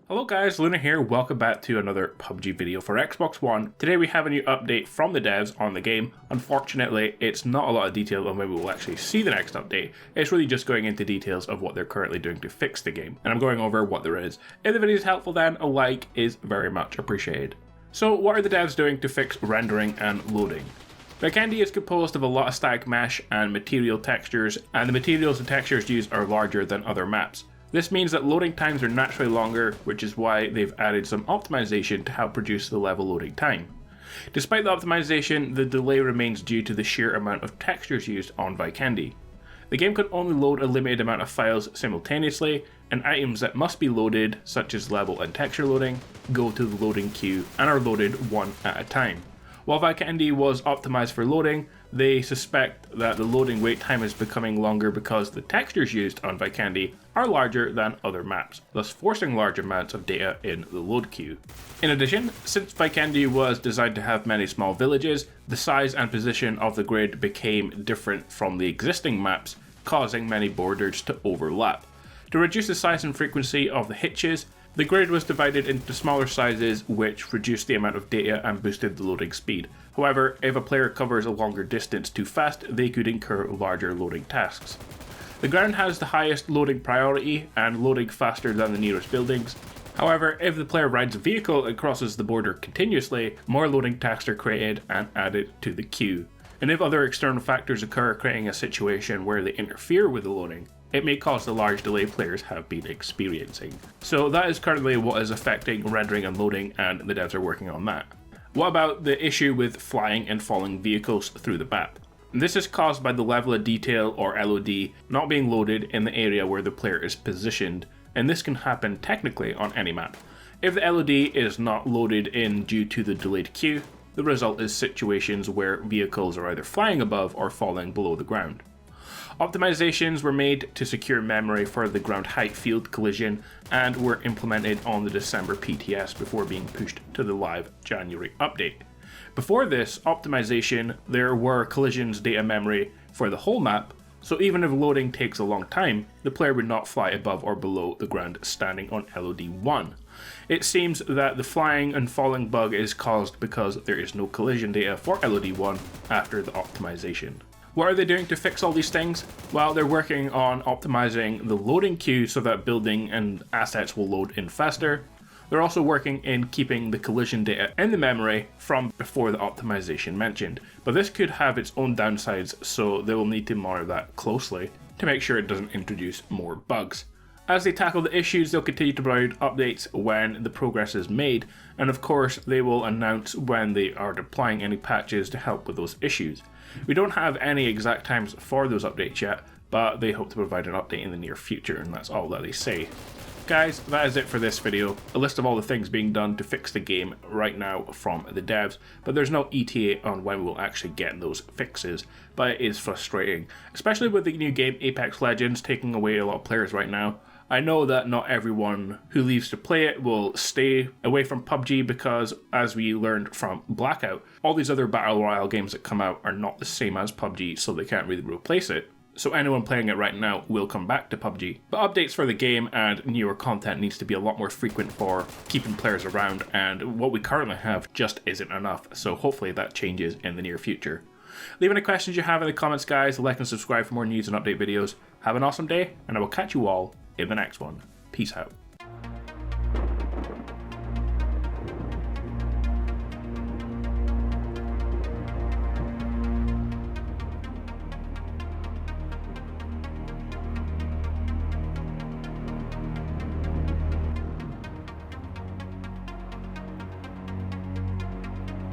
Hello guys, Luna here, welcome back to another PUBG video for Xbox One. Today we have a new update from the devs on the game. Unfortunately, it's not a lot of detail on when we will actually see the next update. It's really just going into details of what they're currently doing to fix the game. And I'm going over what there is. If the video is helpful then, a like is very much appreciated. So what are the devs doing to fix rendering and loading? Canted is composed of a lot of static mesh and material textures, and the materials and textures used are larger than other maps. This means that loading times are naturally longer, which is why they've added some optimization to help reduce the level loading time. Despite the optimization, the delay remains due to the sheer amount of textures used on Canted. The game can only load a limited amount of files simultaneously, and items that must be loaded, such as level and texture loading, go to the loading queue and are loaded one at a time. While Canted was optimized for loading, they suspect that the loading wait time is becoming longer because the textures used on Canted are larger than other maps, thus forcing large amounts of data in the load queue. In addition, since Canted was designed to have many small villages, the size and position of the grid became different from the existing maps, causing many borders to overlap. To reduce the size and frequency of the hitches, the grid was divided into smaller sizes, which reduced the amount of data and boosted the loading speed. However, if a player covers a longer distance too fast, they could incur larger loading tasks. The ground has the highest loading priority and loading faster than the nearest buildings. However, if the player rides a vehicle and crosses the border continuously, more loading tasks are created and added to the queue. And if other external factors occur, creating a situation where they interfere with the loading, it may cause the large delay players have been experiencing. So that is currently what is affecting rendering and loading, and the devs are working on that. What about the issue with flying and falling vehicles through the map? This is caused by the level of detail, or LOD, not being loaded in the area where the player is positioned, and this can happen technically on any map. If the LOD is not loaded in due to the delayed queue, the result is situations where vehicles are either flying above or falling below the ground. Optimizations were made to secure memory for the ground height field collision and were implemented on the December PTS before being pushed to the live January update. Before this optimization, there were collisions data memory for the whole map, so even if loading takes a long time, the player would not fly above or below the ground standing on LOD 1. It seems that the flying and falling bug is caused because there is no collision data for LOD 1 after the optimization. What are they doing to fix all these things? Well, they're working on optimizing the loading queue so that building and assets will load in faster. They're also working in keeping the collision data in the memory from before the optimization mentioned, but this could have its own downsides, so they will need to monitor that closely to make sure it doesn't introduce more bugs. As they tackle the issues, they'll continue to provide updates when the progress is made, and of course they will announce when they are deploying any patches to help with those issues. We don't have any exact times for those updates yet, but they hope to provide an update in the near future, and that's all that they say. Guys, that is it for this video. A list of all the things being done to fix the game right now from the devs, but there's no ETA on when we'll actually get those fixes, but it is frustrating, especially with the new game Apex Legends taking away a lot of players right now. I know that not everyone who leaves to play it will stay away from PUBG because, as we learned from Blackout, all these other Battle Royale games that come out are not the same as PUBG, so they can't really replace it. So anyone playing it right now will come back to PUBG. But updates for the game and newer content needs to be a lot more frequent for keeping players around, and what we currently have just isn't enough, so hopefully that changes in the near future. Leave any questions you have in the comments, guys, like and subscribe for more news and update videos. Have an awesome day, and I will catch you all in the next one. Peace out.